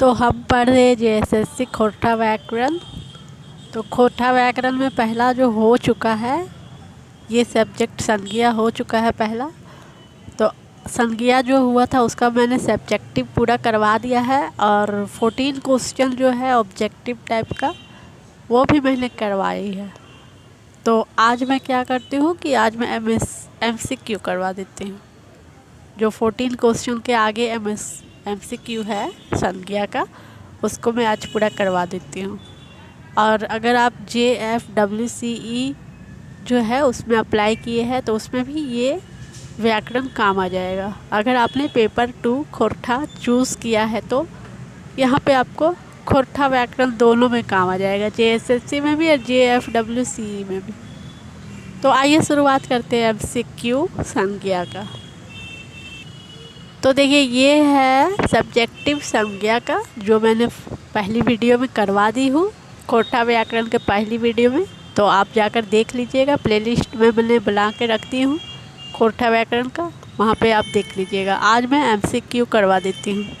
तो हम पढ़ रहे जेएसएससी खोरठा व्याकरण। तो खोरठा व्याकरण में पहला जो हो चुका है, ये सब्जेक्ट संज्ञा हो चुका है पहला। तो संज्ञा जो हुआ था उसका मैंने सब्जेक्टिव पूरा करवा दिया है, और 14 क्वेश्चन जो है ऑब्जेक्टिव टाइप का वो भी मैंने करवाई है। तो आज मैं क्या करती हूँ कि आज मैं MCQ करवा देती हूँ। जो 14 क्वेश्चन के आगे MCQ है संज्ञा का, उसको मैं आज पूरा करवा देती हूँ। और अगर आप JFWCE जो है उसमें अप्लाई किए हैं तो उसमें भी ये व्याकरण काम आ जाएगा। अगर आपने पेपर 2 खोरठा चूज़ किया है तो यहाँ पे आपको खोरठा व्याकरण दोनों में काम आ जाएगा, JSSC में भी और JFWCE में भी। तो आइए शुरुआत करते हैं MCQ संज्ञा का। तो देखिए ये है सब्जेक्टिव संज्ञा का, जो मैंने पहली वीडियो में करवा दी हूँ खोरठा व्याकरण के पहली वीडियो में। तो आप जाकर देख लीजिएगा, प्लेलिस्ट में मैंने बना के रखती हूँ खोरठा व्याकरण का, वहाँ पे आप देख लीजिएगा। आज मैं MCQ करवा देती हूँ।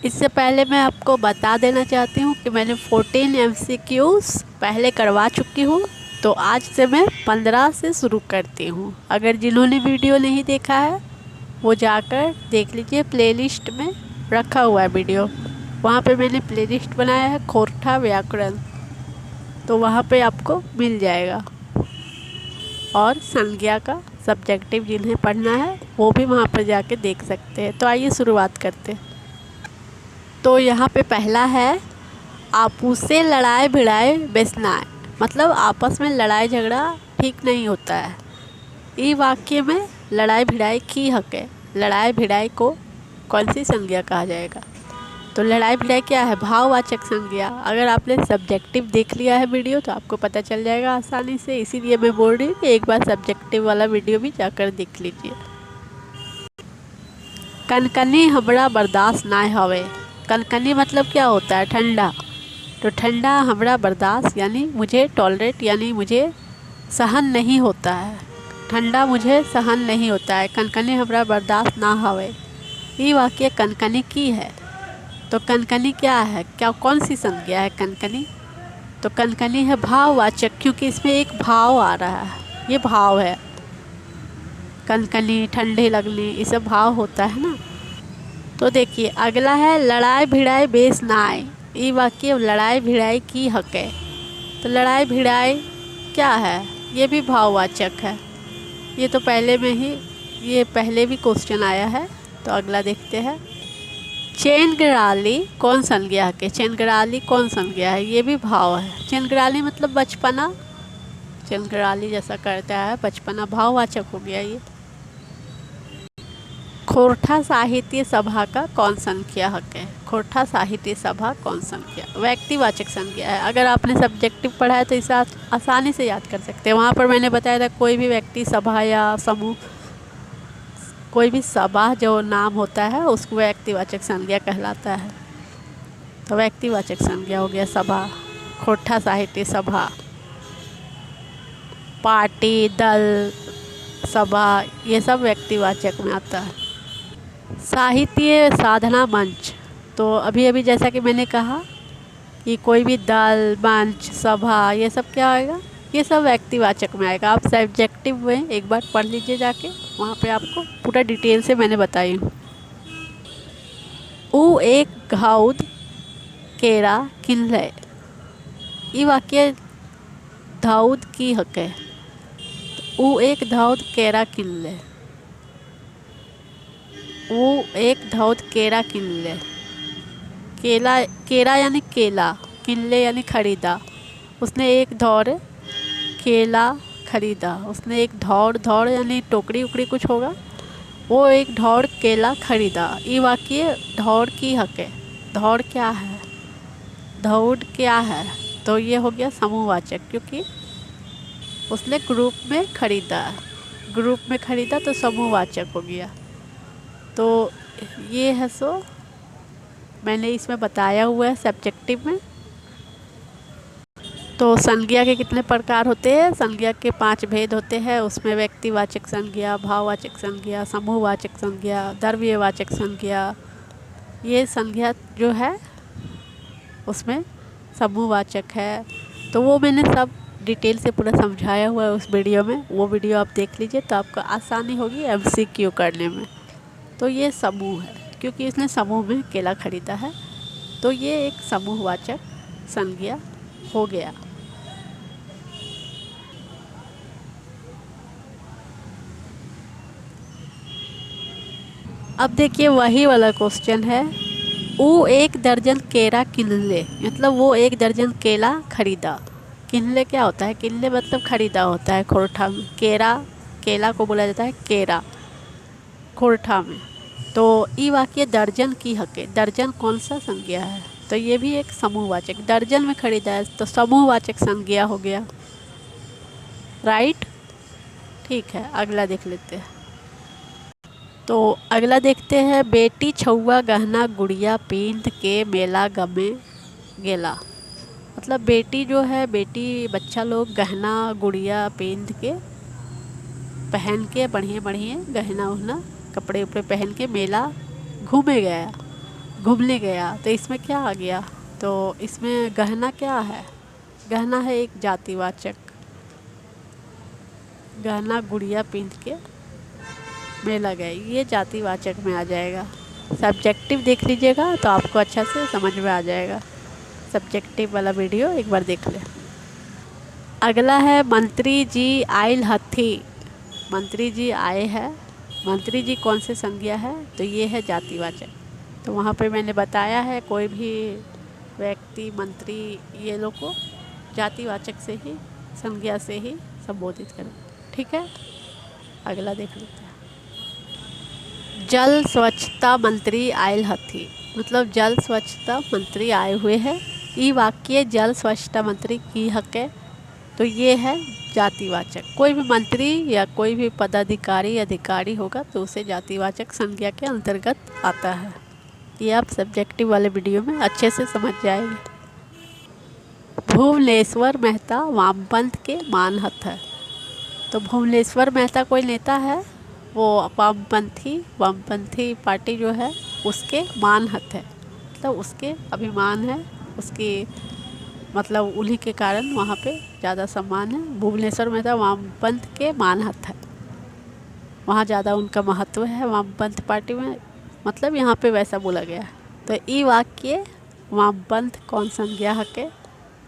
इससे पहले मैं आपको बता देना चाहती हूँ कि मैंने 14 MCQs पहले करवा चुकी हूँ। तो आज से मैं 15 से शुरू करती हूँ। अगर जिन्होंने वीडियो नहीं देखा है वो जाकर देख लीजिए, प्लेलिस्ट में रखा हुआ है वीडियो, वहाँ पे मैंने प्लेलिस्ट बनाया है खोरठा व्याकरण, तो वहाँ पे आपको मिल जाएगा। और संज्ञा का सब्जेक्टिव जिन्हें पढ़ना है वो भी वहाँ पर जाके देख सकते हैं। तो आइए शुरुआत करते हैं। तो यहाँ पे पहला है आपूसे लड़ाई भिड़ाई बेसनाए, मतलब आपस में लड़ाई झगड़ा ठीक नहीं होता है। ई वाक्य में लड़ाई भिड़ाई की हक है। लड़ाई भिड़ाई को कौन सी संज्ञा कहा जाएगा? तो लड़ाई भिड़ाई क्या है? भाववाचक संज्ञा। अगर आपने सब्जेक्टिव देख लिया है वीडियो तो आपको पता चल जाएगा आसानी से, इसीलिए मैं बोल रही हूँ कि एक बार सब्जेक्टिव वाला वीडियो भी जाकर देख लीजिए। कनकनी हमरा बर्दाश्त ना हवे। कनकनी मतलब क्या होता है? ठंडा। तो ठंडा हमरा बर्दाश्त यानी मुझे टॉलरेट, यानी मुझे सहन नहीं होता है। ठंडा मुझे सहन नहीं होता है। कनकनी हमरा बर्दाश्त ना हवे, ये वाक्य कनकनी की है। तो कनकनी क्या है? क्या कौन सी संज्ञा है कनकनी? तो कनकनी है भाववाचक, क्योंकि इसमें एक भाव आ रहा है, ये भाव है। कनकनी, ठंडे लगने, ये सब भाव होता है ना। तो देखिए अगला है लड़ाई भिड़ाई बेस नाय। ये वाक्य लड़ाई भिड़ाई की हक है। तो लड़ाई भिड़ाई क्या है? ये भी भाववाचक है। ये तो पहले में ही, ये पहले भी क्वेश्चन आया है। तो अगला देखते हैं। चैनगराली कौन संज्ञा है? चैनगराली कौन संज्ञा है? ये भी भाव है। चैनगराली मतलब बचपना, चैनगराली जैसा करता है बचपना, भाववाचक हो गया ये। खोरठा साहित्य सभा का कौन संज्ञा हक है? खोरठा साहित्य सभा कौन संज्ञा? व्यक्तिवाचक संज्ञा है। अगर आपने सब्जेक्टिव पढ़ा है तो इसे आसानी से याद कर सकते हैं। वहाँ पर मैंने बताया था कोई भी व्यक्ति, सभा या समूह, कोई भी सभा जो नाम होता है उसको व्यक्तिवाचक संज्ञा कहलाता है। तो व्यक्तिवाचक संज्ञा हो गया सभा, खोरठा साहित्य सभा। पार्टी, दल, सभा, ये सब व्यक्तिवाचक में आता है। साहित्य साधना मंच, तो अभी अभी जैसा कि मैंने कहा कि कोई भी दल, मंच, सभा, ये सब क्या आएगा? ये सब व्यक्तिवाचक में आएगा। आप सब्जेक्टिव में एक बार पढ़ लीजिए जाके, वहाँ पे आपको पूरा डिटेल से मैंने बताई हूँ। ऊ एक घाउद केरा किल्ले, ये वाक्य धाउद की हक है। ऊ एक धाउद केरा किल्ले, वो एक धाउद केरा किल्ले। केला, केरा यानी केला, किल्ले यानी खरीदा। उसने एक धौर केला खरीदा। उसने एक धौड़ यानी टोकरी उकड़ी कुछ होगा, वो एक धौड़ केला खरीदा। ये वाक्य धौड़ की हक है। धौड़ क्या है? दौड़ क्या है? तो ये हो गया समूहवाचक, क्योंकि उसने ग्रुप में खरीदा। ग्रुप में खरीदा तो समूहवाचक हो गया। तो ये है, सो मैंने इसमें बताया हुआ है सब्जेक्टिव में। तो संज्ञा के कितने प्रकार होते हैं? संज्ञा के 5 भेद होते हैं। उसमें व्यक्तिवाचक संज्ञा, भाववाचक संज्ञा, समूहवाचक संज्ञा, द्रव्यवाचक संज्ञा, ये संज्ञा जो है उसमें समूहवाचक है। तो वो मैंने सब डिटेल से पूरा समझाया हुआ है उस वीडियो में, वो वीडियो आप देख लीजिए तो आपको आसानी होगी MCQ करने में। तो ये समूह है, क्योंकि इसने समूह में केला खरीदा है, तो ये एक समूहवाचक संज्ञा हो गया। अब देखिए वही वाला क्वेश्चन है, वो 1 दर्जन केरा किनले, मतलब वो 1 दर्जन केला खरीदा। किनले क्या होता है? किनले मतलब खरीदा होता है खोरठा में। केरा, केला को बोला जाता है केरा खोरठा में। तो ई वाक्य दर्जन की हके, दर्जन कौन सा संज्ञा है? तो ये भी एक समूहवाचक, दर्जन में खरीदा है तो समूहवाचक संज्ञा हो गया, राइट। ठीक है, अगला देख लेते हैं। तो अगला देखते हैं, बेटी छुआ गहना गुड़िया पींध के मेला गमे गेला। मतलब बेटी जो है, बेटी बच्चा लोग गहना गुड़िया पींध के, पहन के बढ़िया बढ़िया गहना उहना कपड़े उपड़े पहन के मेला घूमने गया। तो इसमें क्या आ गया? तो इसमें गहना क्या है? गहना है एक जातिवाचक, गहना गुड़िया पींध के मेला गए, ये जातिवाचक में आ जाएगा। सब्जेक्टिव देख लीजिएगा तो आपको अच्छा से समझ में आ जाएगा। सब्जेक्टिव वाला वीडियो एक बार देख लें। अगला है मंत्री जी आयल हथी। मंत्री जी आए हैं, मंत्री जी कौन से संज्ञा है? तो ये है जातिवाचक। तो वहाँ पे मैंने बताया है कोई भी व्यक्ति, मंत्री, ये लोग को जातिवाचक से ही, संज्ञा से ही संबोधित करें। ठीक है, अगला देख लेते हैं। जल स्वच्छता मंत्री आयल हथी, मतलब जल स्वच्छता मंत्री आए हुए हैं। ई वाक्य जल स्वच्छता मंत्री की हक है, तो ये है जातिवाचक। कोई भी मंत्री या कोई भी पदाधिकारी अधिकारी होगा तो उसे जातिवाचक संज्ञा के अंतर्गत आता है। ये आप सब्जेक्टिव वाले वीडियो में अच्छे से समझ जाएंगे। भुवनेश्वर मेहता वामपंथ के मानहत है। तो भुवनेश्वर मेहता कोई नेता है, वो वामपंथी पार्टी जो है उसके मानहत है, मतलब उसके अभिमान है, उसकी मतलब उन्हीं के कारण वहाँ पे ज़्यादा सम्मान है। भुवनेश्वर मेहता वामपंथ के मानहत है, वहाँ ज़्यादा उनका महत्व है वामपंथ पार्टी में, मतलब यहाँ पे वैसा बोला गया है। तो ई वाक्य वामपंथ कौन संज्ञा हके?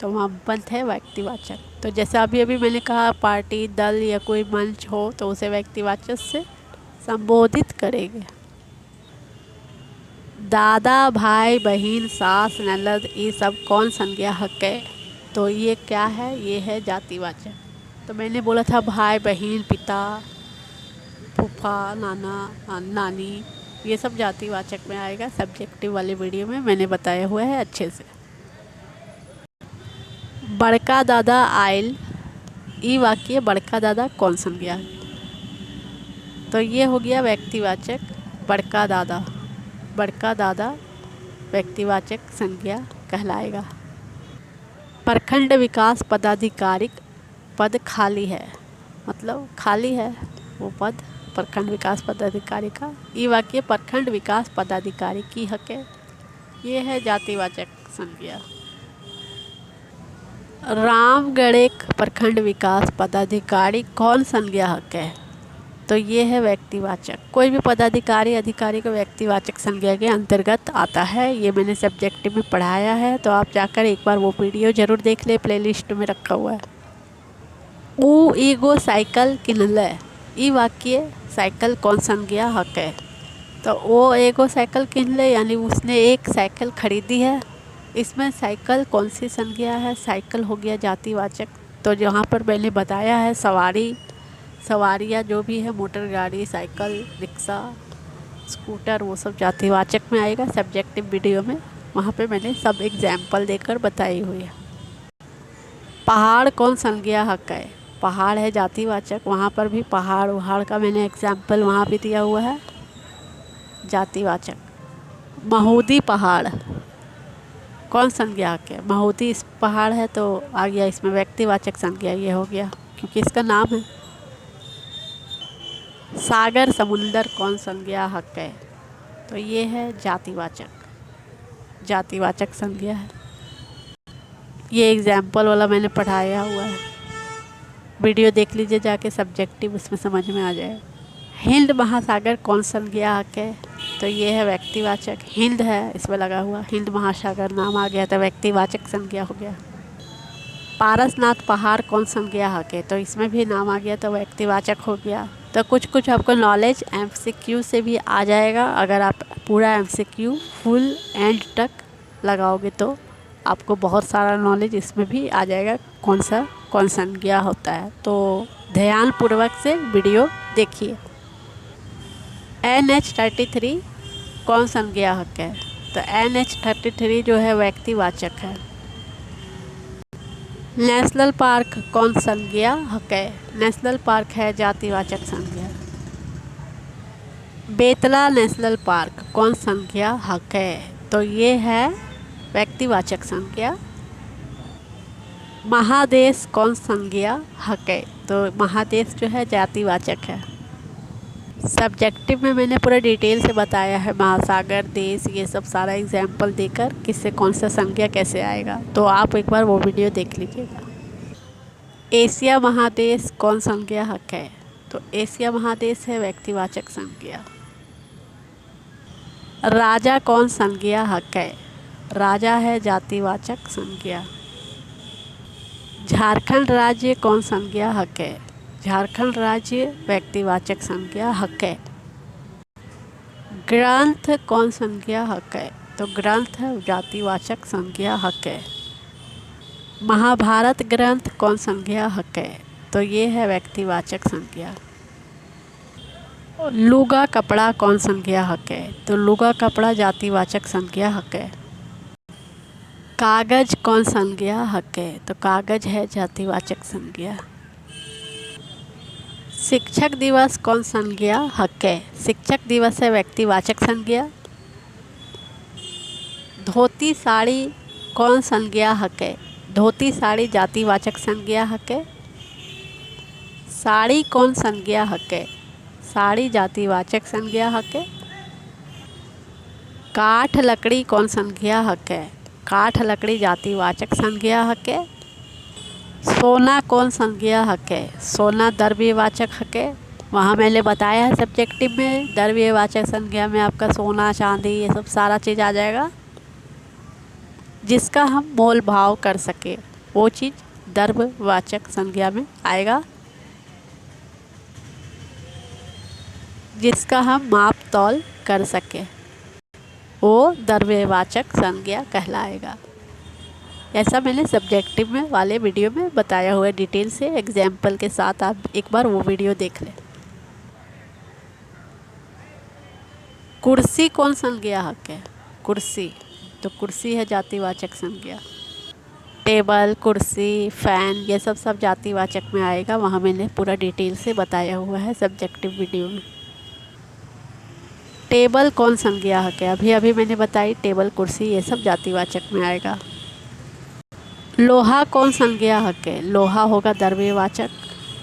तो वामपंथ है व्यक्तिवाचक। तो जैसे अभी अभी मैंने कहा, पार्टी, दल या कोई मंच हो तो उसे व्यक्तिवाचक से संबोधित करेंगे। दादा, भाई, बहन, सास, ननद, ये सब कौन संज्ञा हक है? तो ये क्या है? ये है जातिवाचक। तो मैंने बोला था भाई, बहन, पिता, फूफा, नाना, नानी, ये सब जातिवाचक में आएगा। सब्जेक्टिव वाले वीडियो में मैंने बताया हुआ है अच्छे से। बड़का दादा आयल, ई वाक्य बड़का दादा कौन संज्ञा है? तो ये हो गया व्यक्तिवाचक, बड़का दादा। बड़का दादा व्यक्तिवाचक संज्ञा कहलाएगा। प्रखंड विकास पदाधिकारी पद खाली है, मतलब खाली है वो पद प्रखंड विकास पदाधिकारी का। ये वाक्य प्रखंड विकास पदाधिकारी की हक है, ये है जातिवाचक संज्ञा। रामगढ़ एक प्रखंड विकास पदाधिकारी कौन संज्ञा हक है? तो ये है व्यक्तिवाचक। कोई भी पदाधिकारी अधिकारी को व्यक्तिवाचक संज्ञा के अंतर्गत आता है, ये मैंने सब्जेक्टिव में पढ़ाया है, तो आप जाकर एक बार वो वीडियो ज़रूर देख ले, प्लेलिस्ट में रखा हुआ है। ऊ ईगो साइकिल किनले, ई वाक्य साइकिल कौन संज्ञा हक है? तो वो एगो साइकिल किनले यानी उसने एक साइकिल खरीदी है। इसमें साइकिल कौन सी संज्ञा है? साइकिल हो गया जातिवाचक। तो जहाँ पर मैंने बताया है सवारियाँ जो भी है, मोटर गाड़ी, साइकिल, रिक्शा, स्कूटर, वो सब जातिवाचक में आएगा। सब्जेक्टिव वीडियो में वहाँ पे मैंने सब एग्जाम्पल देकर बताई हुई है। पहाड़ कौन संज्ञा हक है? पहाड़ है जातिवाचक, वहाँ पर भी पहाड़ उहाड़ का मैंने एग्जाम्पल वहाँ भी दिया हुआ है, जातिवाचक। महुदी पहाड़ कौन संज्ञा हक है? महुदी इस पहाड़ है तो आ गया इसमें व्यक्तिवाचक संज्ञा, ये हो गया क्योंकि इसका नाम है। सागर समुंदर कौन संज्ञा हक है? तो ये है जातिवाचक। जातिवाचक संज्ञा है। ये एग्जाम्पल वाला मैंने पढ़ाया हुआ है, वीडियो देख लीजिए जाके, सब्जेक्टिव उसमें समझ में आ जाए। हिंद महासागर कौन संज्ञाहक है? तो ये है व्यक्तिवाचक। हिंद है इसमें लगा हुआ, हिंद महासागर नाम आ गया तो व्यक्तिवाचक संज्ञा हो गया। पारसनाथ पहाड़ कौन संज्ञाहक है? तो इसमें भी नाम आ गया तो व्यक्तिवाचक हो गया। तो कुछ कुछ आपको नॉलेज MCQ से भी आ जाएगा। अगर आप पूरा MCQ फुल एंड तक लगाओगे तो आपको बहुत सारा नॉलेज इसमें भी आ जाएगा, कौन संज्ञा होता है। तो ध्यानपूर्वक से वीडियो देखिए। NH33 कौन संज्ञाहक है? तो NH33 जो है व्यक्तिवाचक है। नेशनल पार्क कौन संज्ञाहक है? नेशनल पार्क है जातिवाचक संज्ञा। बेतला नेशनल पार्क कौन संज्ञाहक है? तो ये है व्यक्तिवाचक संज्ञा। महादेश कौन संज्ञाहक है? तो महादेश जो है जातिवाचक है। सब्जेक्टिव में मैंने पूरा डिटेल से बताया है, महासागर, देश, ये सब सारा एग्जाम्पल देकर किससे कौन सा संज्ञा कैसे आएगा। तो आप एक बार वो वीडियो देख लीजिएगा। एशिया महादेश कौन संज्ञाहक है? तो एशिया महादेश है व्यक्तिवाचक संज्ञा। राजा कौन संज्ञाहक है? राजा है जातिवाचक संज्ञा। झारखंड राज्य कौन संज्ञाहक है? झारखंड राज्य व्यक्तिवाचक संज्ञाहक है। ग्रंथ कौन संज्ञाहक है? तो ग्रंथ है जातिवाचक संज्ञाहक है। महाभारत ग्रंथ कौन संज्ञाहक है? तो ये है व्यक्तिवाचक संज्ञा। लुगा कपड़ा कौन संज्ञाहक है? तो लुगा कपड़ा जातिवाचक संज्ञाहक है। कागज कौन संज्ञाहक है? तो कागज है जातिवाचक संज्ञा। शिक्षक दिवस कौन संज्ञाहक है? शिक्षक दिवस है व्यक्तिवाचक संज्ञा। धोती साड़ी कौन संज्ञाहक है? धोती साड़ी जातिवाचक संज्ञाहक है। साड़ी कौन संज्ञाहक है? साड़ी जातिवाचक संज्ञाहक है। काठ लकड़ी कौन संज्ञाहक है? काठ लकड़ी जातिवाचक संज्ञाहक है। सोना कौन संज्ञाहक है? सोना द्रव्यवाचक हक है। वहाँ मैंने बताया है सब्जेक्टिव में, द्रव्यवाचक संज्ञा में आपका सोना, चांदी, ये सब सारा चीज़ आ जाएगा। जिसका हम मोल भाव कर सके वो चीज़ द्रव्यवाचक संज्ञा में आएगा। जिसका हम माप तौल कर सके वो द्रव्यवाचक संज्ञा कहलाएगा। ऐसा मैंने सब्जेक्टिव में वाले वीडियो में बताया हुआ है डिटेल से, एग्जाम्पल के साथ। आप एक बार वो वीडियो देख लें। कुर्सी कौन संज्ञाहक है? कुर्सी, तो कुर्सी है जातिवाचक संज्ञा। टेबल, कुर्सी, फैन, ये सब जातिवाचक में आएगा। वहाँ मैंने पूरा डिटेल से बताया हुआ है सब्जेक्टिव वीडियो में। टेबल कौन संज्ञाहक है? अभी मैंने बताई, टेबल, कुर्सी, ये सब जातिवाचक में आएगा। लोहा कौन संज्ञाहक है? लोहा होगा द्रव्यवाचक।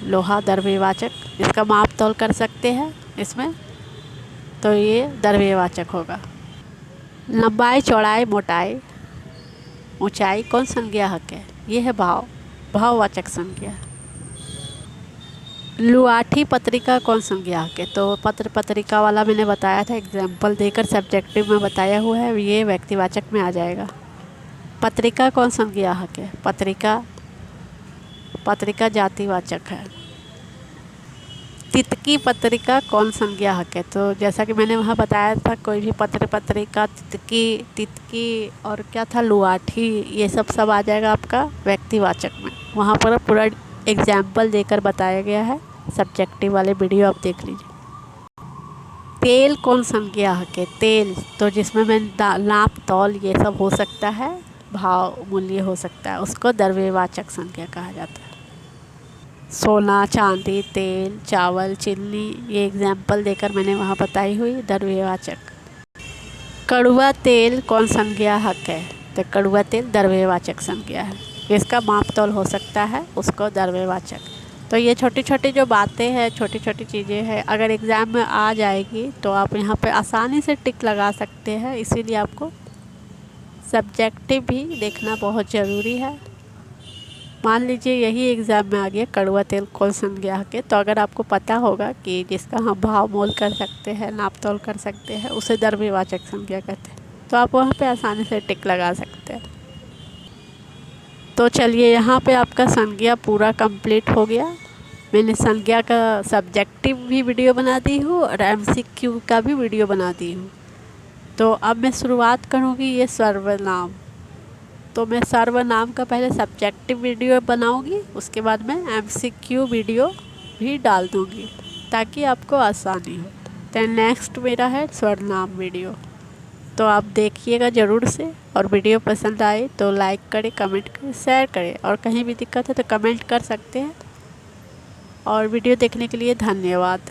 लोहा द्रव्यवाचक, इसका माप तौल कर सकते हैं इसमें, तो ये द्रव्यवाचक होगा। लंबाई, चौड़ाई, मोटाई, ऊंचाई कौन संज्ञाहक है? ये है भाववाचक संज्ञा। लुआठी पत्रिका कौन संज्ञाहक है? तो पत्रिका वाला मैंने बताया था, एग्जाम्पल देकर सब्जेक्टिव में बताया हुआ है, ये व्यक्तिवाचक में आ जाएगा। पत्रिका कौन संज्ञाहक है? पत्रिका जातिवाचक है। तितकी पत्रिका कौन संज्ञाहक है? तो जैसा कि मैंने वहाँ बताया था, कोई भी पत्रिका, तितकी और क्या था, लुआठी, ये सब आ जाएगा आपका व्यक्तिवाचक में। वहाँ पर पूरा एग्जाम्पल देकर बताया गया है, सब्जेक्टिव वाले वीडियो आप देख लीजिए। तेल कौन संज्ञाहक है? तेल, तो जिसमें मैं नाप तौल ये सब हो सकता है, भाव मूल्य हो सकता है, उसको द्रव्यवाचक संज्ञा कहा जाता है। सोना, चांदी, तेल, चावल, चीनी, ये एग्जाम्पल देकर मैंने वहाँ बताई हुई द्रव्यवाचक। कड़ुआ तेल कौन संज्ञाहक है? तो कड़ुआ तेल द्रव्यवाचक संज्ञा है, इसका माप तौल हो सकता है, उसको द्रव्यवाचक। तो ये छोटी छोटी जो बातें हैं, छोटी छोटी चीज़ें हैं, अगर एग्ज़ाम में आ जाएगी तो आप यहाँ पे आसानी से टिक लगा सकते हैं। इसीलिए आपको सब्जेक्टिव भी देखना बहुत ज़रूरी है। मान लीजिए यही एग्ज़ाम में आ गया कड़वा तेल कौन संज्ञा के, तो अगर आपको पता होगा कि जिसका हम भाव मोल कर सकते हैं, नाप तोल कर सकते हैं, उसे द्रव्यवाचक संज्ञा कहते हैं, तो आप वहाँ पे आसानी से टिक लगा सकते हैं। तो चलिए यहाँ पे आपका संज्ञा पूरा कंप्लीट हो गया। मैंने संज्ञा का सब्जेक्टिव भी वीडियो बना दी हूँ और MCQ का भी वीडियो बना दी हूँ। तो अब मैं शुरुआत करूँगी ये सर्वनाम। तो मैं सर्वनाम का पहले सब्जेक्टिव वीडियो बनाऊँगी, उसके बाद मैं MCQ वीडियो भी डाल दूँगी ताकि आपको आसानी हो। तो नेक्स्ट मेरा है सर्वनाम वीडियो, तो आप देखिएगा ज़रूर से। और वीडियो पसंद आए तो लाइक करें, कमेंट करें, शेयर करें, और कहीं भी दिक्कत है तो कमेंट कर सकते हैं। और वीडियो देखने के लिए धन्यवाद।